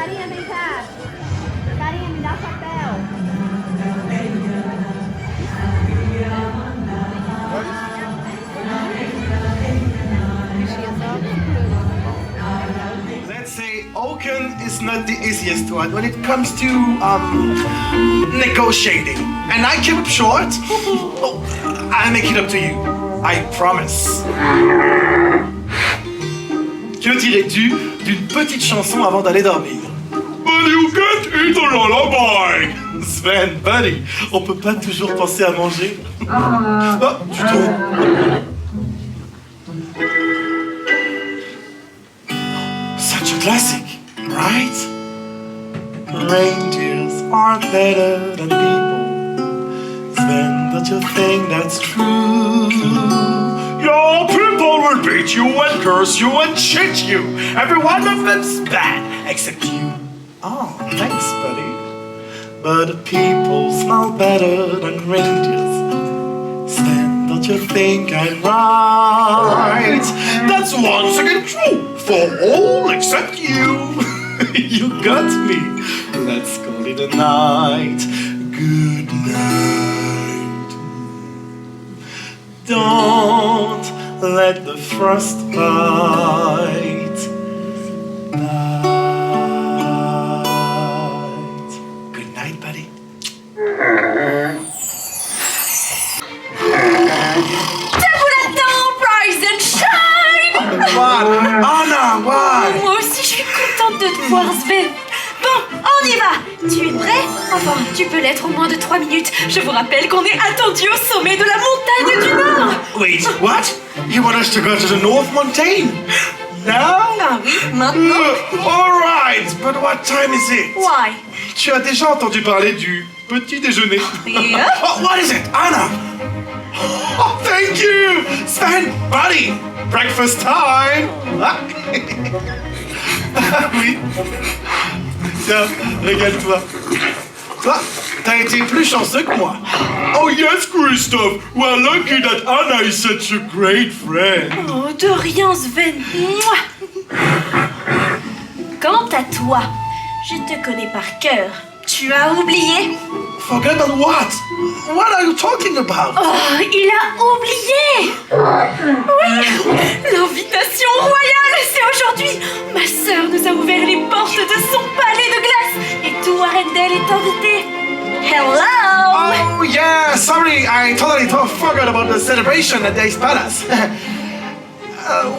Carinha, vem cá. Carinha, me dá o chapéu. Let's say Oaken is not the easiest one when it comes to negotiating. And I keep it short. Oh, I'll make it up to you. I promise. Que dirais-tu d'une petite chanson avant d'aller dormir? But you can't eat a lullaby! Sven, buddy, on peut pas toujours penser à manger. Oh, tu trouves? Such a classic, right? Reindeers are better than people. Sven, don't you think that's true? Your people will beat you and curse you and cheat you. Every one of them's bad, except you. Oh, thanks, buddy. But people smell better than reindeers. Sven, don't you think I'm right? That's once again true for all except you. You got me. Let's call it a night. Good night. Don't let the frost bite. Good night, buddy. Rise and shine! What? Anna, why? Moi aussi, je suis contente de te voir, Sven. Bon, on y va. Tu es prêt? Enfin, tu peux l'être en moins de 3 minutes. Je vous rappelle qu'on est attendu au sommet de la montagne du Nord. Wait, what? You want us to go to the North Mountain? Now? Ah oui, maintenant. All right, but what time is it? Why? Tu as déjà entendu parler du petit déjeuner? Yeah. Oh, what is it, Anna? Oh, thank you, Sven, buddy. Breakfast time. Ah. Oui. Tiens, régale-toi. Toi, t'as été plus chanceux que moi. Oh yes, Kristoff. We're lucky that Anna is such a great friend. Oh, de rien, Sven. Mouah. Quant à toi, je te connais par cœur. Tu as oublié? Forget about what? What are you talking about? Oh, il a oublié! Oui, l'invitation royale, c'est aujourd'hui! Ma sœur nous a ouvert les portes de son palais de glace et tout Arendelle est invité. Hello! Oh yeah, sorry, I totally forgot about the celebration at Dave's Palace.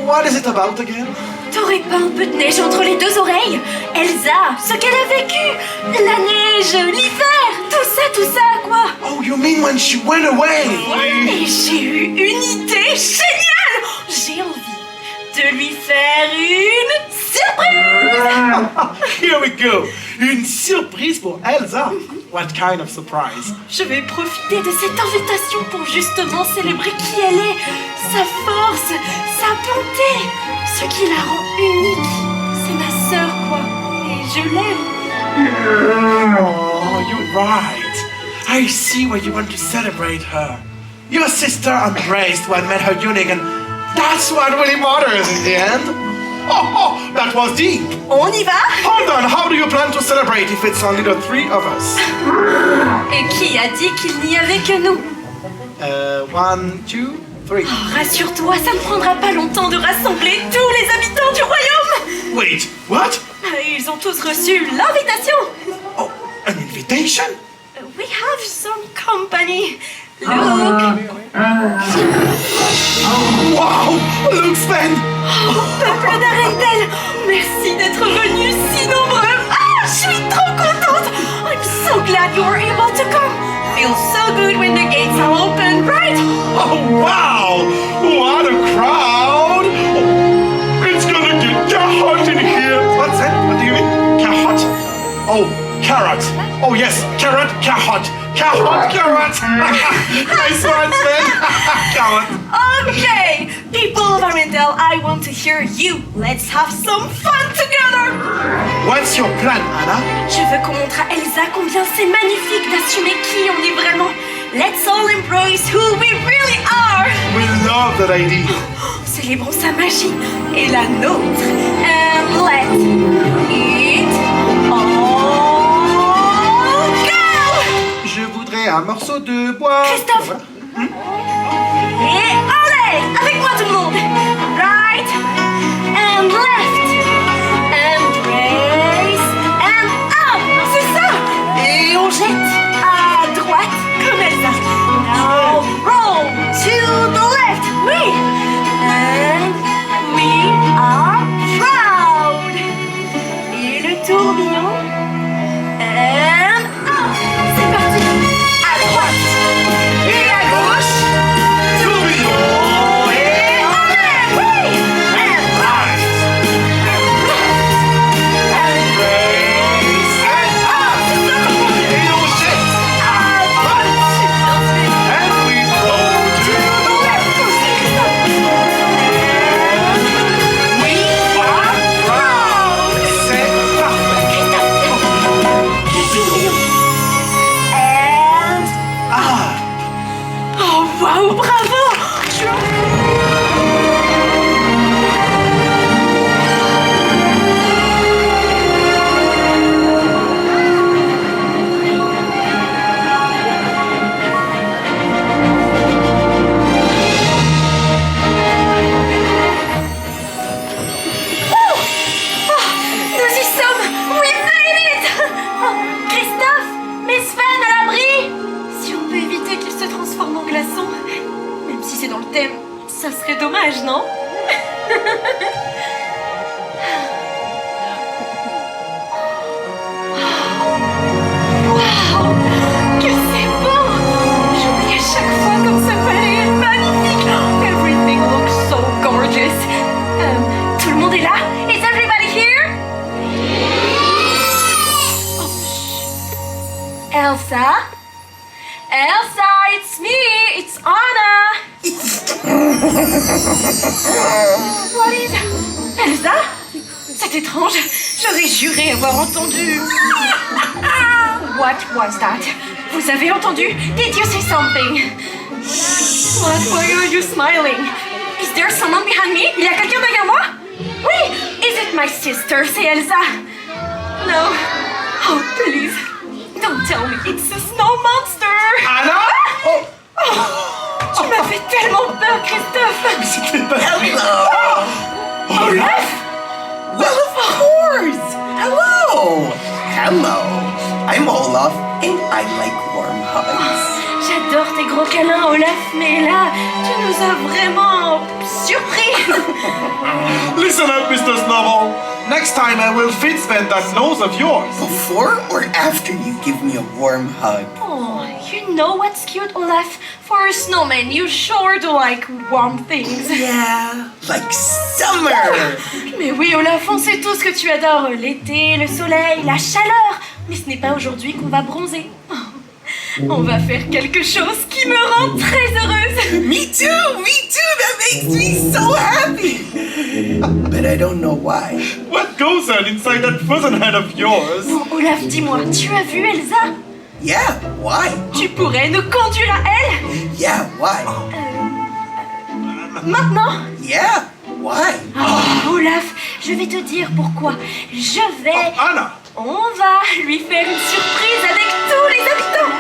What is it about again? T'aurais pas un peu de neige entre les deux oreilles? Elsa, ce qu'elle a vécu! La neige, l'hiver, tout ça, quoi! Oh, you mean when she went away? Et j'ai eu une idée géniale! J'ai envie de lui faire une surprise! Here we go! Une surprise pour Elsa? What kind of surprise? Je vais profiter de cette invitation pour justement célébrer qui elle est, sa force, sa bonté, ce qui la rend unique. C'est ma sœur, quoi, et je l'aime. Oh, you're right. I see why you want to celebrate her. Your sister embraced what made her unique, and that's what really matters in the end. Oh, that was deep. On y va? Hold on, how do you plan to celebrate if it's only the three of us? Et qui a dit qu'il n'y avait que nous? 1, 2, 3. Oh, rassure-toi, ça ne prendra pas longtemps de rassembler tous les habitants du royaume. Wait, what? Ils ont tous reçu l'invitation. Oh, an invitation? We have some company. Look. Wow, look, Sven. Peuple d'Arendelle, merci d'être venus si nombreux. Ah, je suis trop contente. I'm so glad you were able to come. Feels so good when the gates are open, right? Oh, wow, what a crowd. Oh, it's gonna get hot in here. What's that? What do you mean? Carrot? Oh, carrot. Oh, yes, carrot, carrot. Carrot, carrot. Nice one, Sven. Carrot. Okay, people of Arendelle, I want to hear you. Let's have some fun together. What's your plan, Anna? Je veux qu'on montre à Elsa combien c'est magnifique d'assumer qui on est vraiment. Let's all embrace who we really are. We love that idea. Célébrons sa magie et la nôtre. And let's eat Ça serait dommage, non? Waouh! Que c'est beau! J'oublie à chaque fois comme ce palais est magnifique! Everything looks so gorgeous! Tout le monde est là? Is everybody here? Oh, shh. Elsa? Elsa, it's me! It's Anna! What is... Elsa? C'est étrange. J'aurais juré avoir entendu... What was that? Vous avez entendu? Did you say something? What? Why are you smiling? Is there someone behind me? Il y a quelqu'un derrière moi? Oui! Is it my sister? C'est Elsa. No. Oh, please. Don't tell me it's a snow monster. Anna? Oh. Tu m'as fait tellement peur, Kristoff. C'était pas... Hello! Olaf? Well, of course! Hello! Hello! I'm Olaf, and I like warm hugs. J'adore tes gros câlins, Olaf, mais là, tu nous as vraiment surpris. Listen up, Mr. Snowball. Next time I will fit Sven that nose of yours. Before or after you give me a warm hug? Oh, you know what's cute, Olaf? For a snowman, you sure do like warm things. Yeah, like summer! Mais oui, Olaf, on sait tous que tu adores l'été, le soleil, la chaleur. Mais ce n'est pas aujourd'hui qu'on va bronzer. Oh, on va faire quelque chose qui me rend très heureuse. Me too! Me too! That makes me so happy! But I don't know why. What goes on inside that frozen head of yours? Bon, Olaf, dis-moi, tu as vu Elsa? Yeah, why? Tu pourrais nous conduire à elle? Yeah, why? Maintenant? Yeah, why? Oh, Olaf, je vais te dire pourquoi. Je vais... Anna! On va lui faire une surprise avec tous les habitants.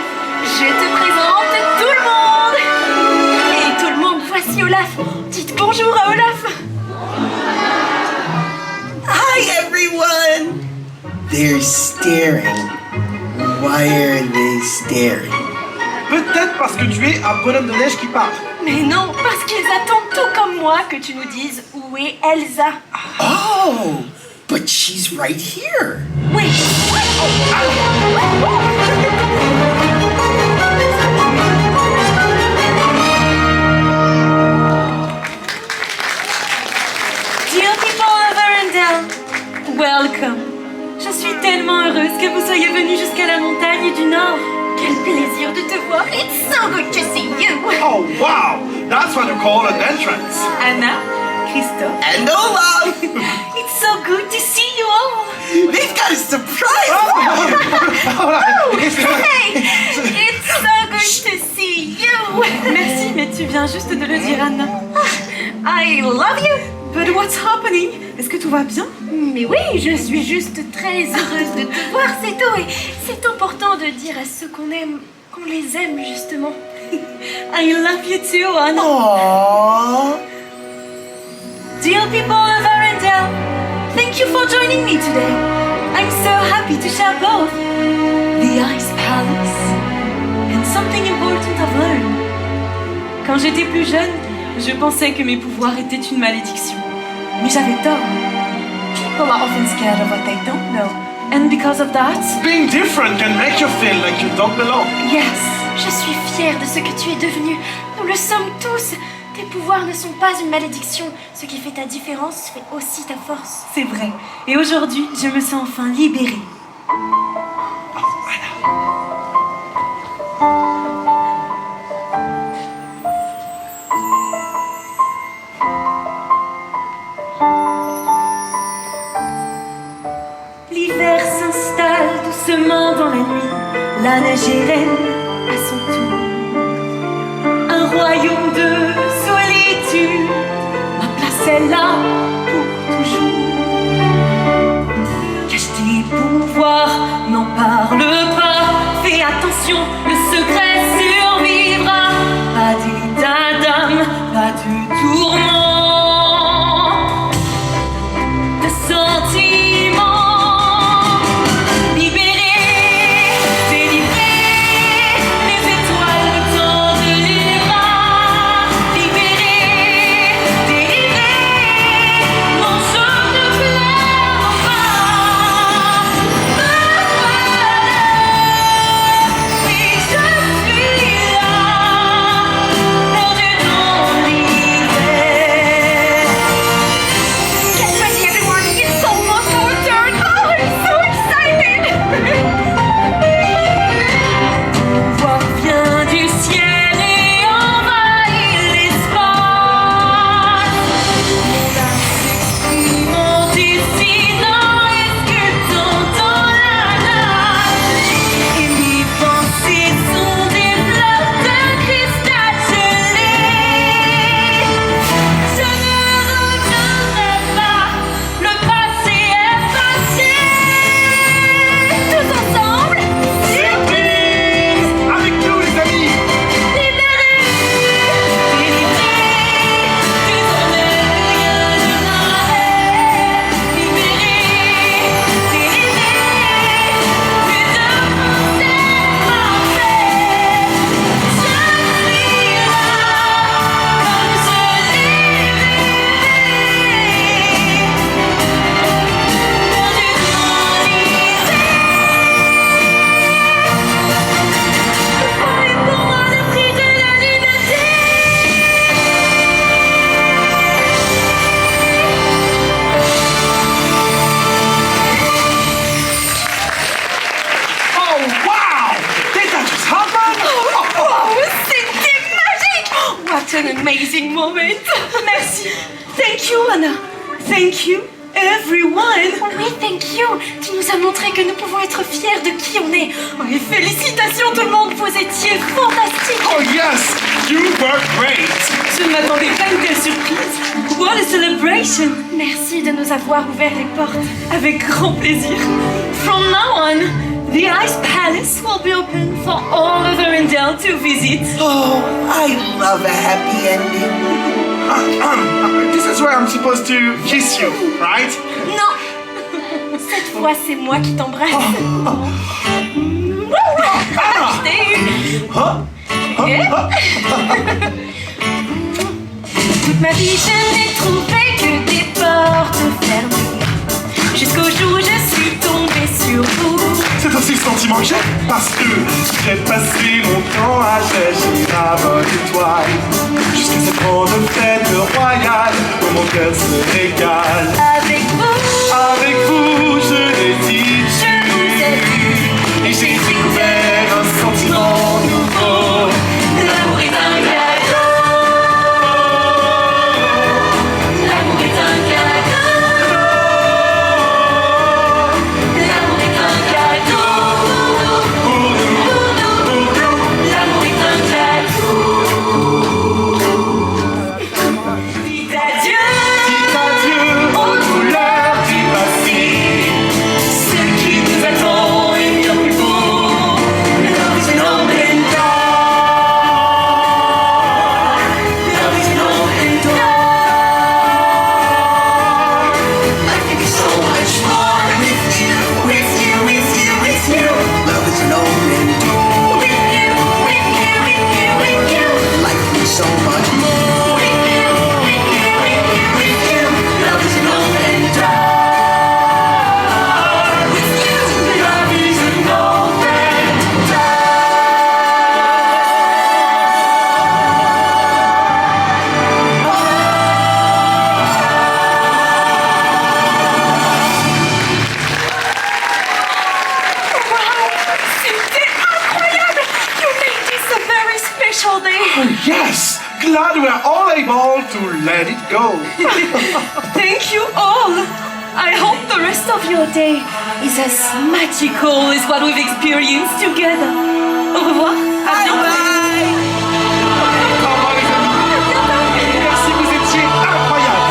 Je te présente tout le monde. Et tout le monde, voici Olaf. Dites bonjour à Olaf. Hi, everyone! They're staring. Why are they staring? Peut-être parce que tu es un bonhomme de neige qui parle. Mais non, parce qu'ils attendent tout comme moi que tu nous dises où est Elsa. Oh, but she's right here. Oui. Dear people of Arendelle, welcome. Je suis tellement heureuse que vous soyez venus jusqu'à la montagne du Nord. Quel plaisir de te voir. It's so good to see you. Oh, wow! That's what you call an entrance. Anna, Kristoff. And Olaf! It's so good to see you all. They've got a surprise! Hey, it's so good to see you. Merci, mais tu viens juste de le dire, Anna. I love you. But what's happening? Est-ce que tout va bien? Mais oui, je suis juste très heureuse de te voir, c'est tout. Et c'est important de dire à ceux qu'on aime qu'on les aime, justement. I love you too, Anna. Aww. Dear people of Arendelle, thank you for joining me today. I'm so happy to share both the Ice Palace and something important I've learned. Quand j'étais plus jeune, je pensais que mes pouvoirs étaient une malédiction. Mais j'avais tort. People are often scared of what they don't know. And because of that... Being different can make you feel like you don't belong. Yes, je suis fière de ce que tu es devenu. Nous le sommes tous. Tes pouvoirs ne sont pas une malédiction. Ce qui fait ta différence fait aussi ta force. C'est vrai. Et aujourd'hui, je me sens enfin libérée. L'hiver s'installe doucement dans la nuit. La neige est reine à son tour. Un royaume de solitude. Ma place est là pour toujours. Cache tes pouvoirs, n'en parle pas. Fais attention, le secret survivra. Pas d'état d'âme, pas de tourment. De sentiments. Libéré, délivré, les étoiles me tendent les bras. Libéré, amazing moment. Merci. Thank you, Anna. Thank you, everyone. Oui, thank you. Tu nous as montré que nous pouvons être fiers de qui on est. Et félicitations tout le monde, vous étiez fantastiques. Oh yes, you were great. Je ne m'attendais pas à une telle surprise. What a celebration. Merci de nous avoir ouvert les portes. Avec grand plaisir. From now on, the Ice Palace will be open for all of the reindeer to visit. Oh, I love a happy ending. This is where I'm supposed to kiss you, right? Non. Cette fois, c'est moi qui t'embrasse. Je t'ai eu. Toute ma vie, je n'ai trouvé que des portes fermées. Jusqu'au jour où je suis tombée sur vous. C'est aussi le sentiment que j'ai parce que j'ai passé mon temps à chercher la bonne étoile jusqu'à cette grande fête royale où mon cœur se régale. Avec vous, je l'ai dit, Je vous ai vu. et j'ai découvert un sentiment nouveau. L'amour est un cadeau. L'amour est un cadeau. L'amour est un cadeau. Pour nous. L'amour est un cadeau. Dites adieu. Dites adieu aux douleurs du passé. Ce qui nous attend est bien plus beau. Love is an open door. Love is an open door. I think it's so much more with you, with you, with you, with you. Love is an open door. With you, with you, with you, with you. Life is so much more. With you, with you, with you, with you. Love is an open door. With you. Love is an open door. C'était incroyable. You made this a very special day. Oh yes, glad we're all able to let it go. Thank you all. I hope the rest of your day is as magical as what we've experienced together. Au revoir. À bientôt. Merci, vous étiez incroyables.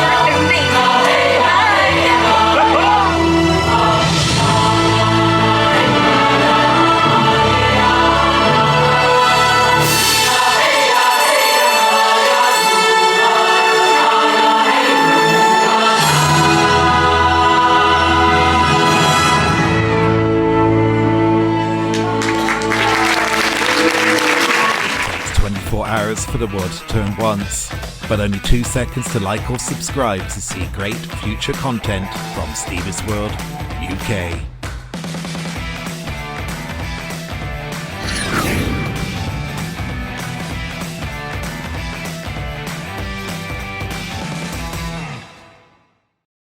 Takes 24 hours for the world to turn once, but only 2 seconds to like or subscribe to see great future content from Steve's World UK.